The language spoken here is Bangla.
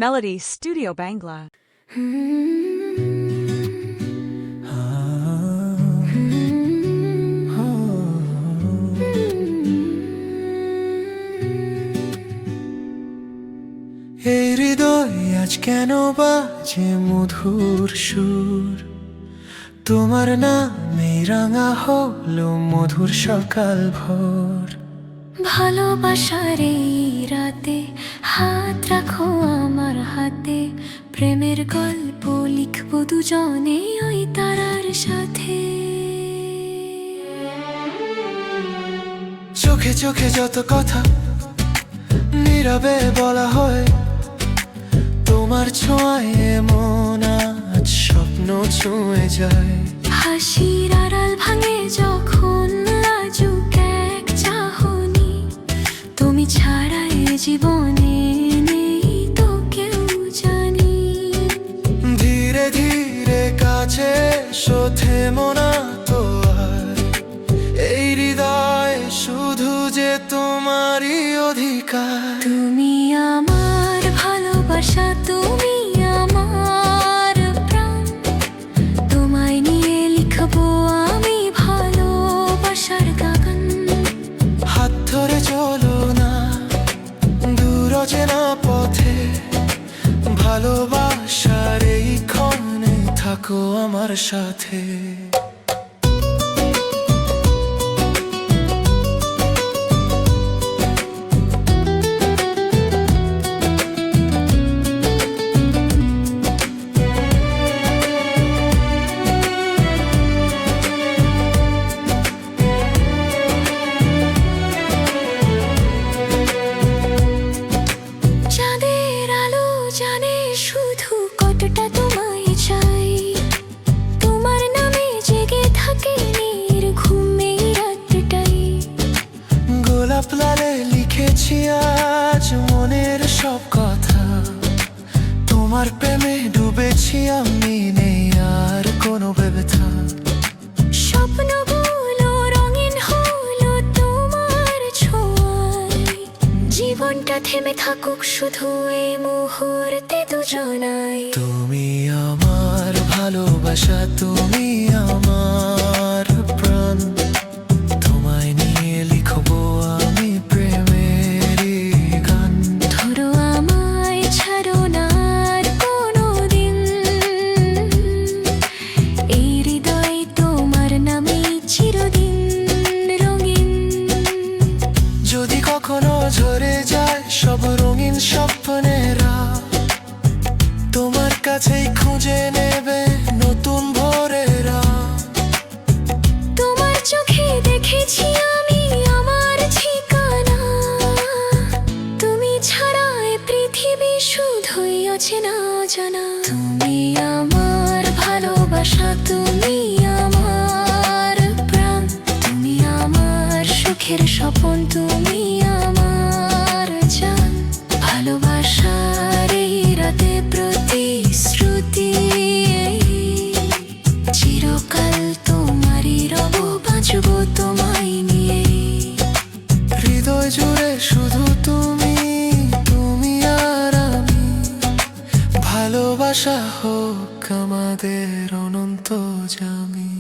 Melody Studio Bangla. এই হৃদয় আজ কেন বাজে মধুর সুর, তোমার নামে রাঙা হলো মধুর সকাল ভোর। ভালোবাসার এই রাতে হাত রাখো আমার হাতে, প্রেমের গল্প লিখবো দুজনে ওই তারার সাথে। চোখে চোখে যত কথা নীরবে বলা হয়, তোমার ছোঁয়ায় মন আজ স্বপ্ন ছুঁয়ে যায়। হাসির আড়াল ভাঙে যখন লাজুক এক চাহনি, তুমি ছাড়া এ জীবনে নেই তো কেউ জানি। ধীরে ধীরে কাছে শোধে মনা তো আর, এই হৃদয় শুধু যে তোমারই অধিকার। তুমি আমার ভালোবাসা, তুমি আমার প্রাণ, তোমায় নিয়ে লিখবো আমি ভালোবাসার গান। হাত ধরে চলো না দূর অচেনা পথে, ভালোবাসার এই ক্ষণে থাকো আমার সাথে। চাঁদের আলো জানে শুধু কতটা তোমায় চাই, তোমার নামে জেগে থাকে নির্ঘুমে রাতটাই। গোলাপ লালে লিখেছি আজ মনের সব কথা, তোমার প্রেমে ডুবেছি আমি, নেই আর কোনো ব্যথা। স্বপ্নগুলো রঙিন হলো তোমার ছোঁয়ায়, জীবনটা থেমে থাকুক শুধু এই মুহূর্তে দুজনাই। তুমি আমার ভালোবাসা, তুমি আমার প্রাণ, তোমায় নিয়ে লিখবো আমি প্রেমেরই গান। ধরো আমায়, ছাড়ো না আর কোনোদিন, এই হৃদয় তোমার নামে চিরদিন রঙিন। যদি কখনো ঝরে যায় সব রঙিন স্বপ্নেরা, তোমার কাছেই খুঁজে নেবে নতুন ভোরেরা। তোমার চোখে দেখেছি আমি আমার ঠিকানা, তুমি ছাড়া এ পৃথিবী শুধুই অচেনা অজানা। তুমি আমার ভালোবাসা, তুমি আমার প্রাণ, তুমি আমার সুখের স্বপন, তুমি আমার জান। ভালোবাসার এই রাতে প্রতিশ্রুতি, চিরকাল তোমারই রব, বাঁচবো তোমায় নিয়ে। হৃদয় জুড়ে শুধু তুমি, তুমি আর আমি, ভালোবাসা হোক আমাদের অনন্ত জামি।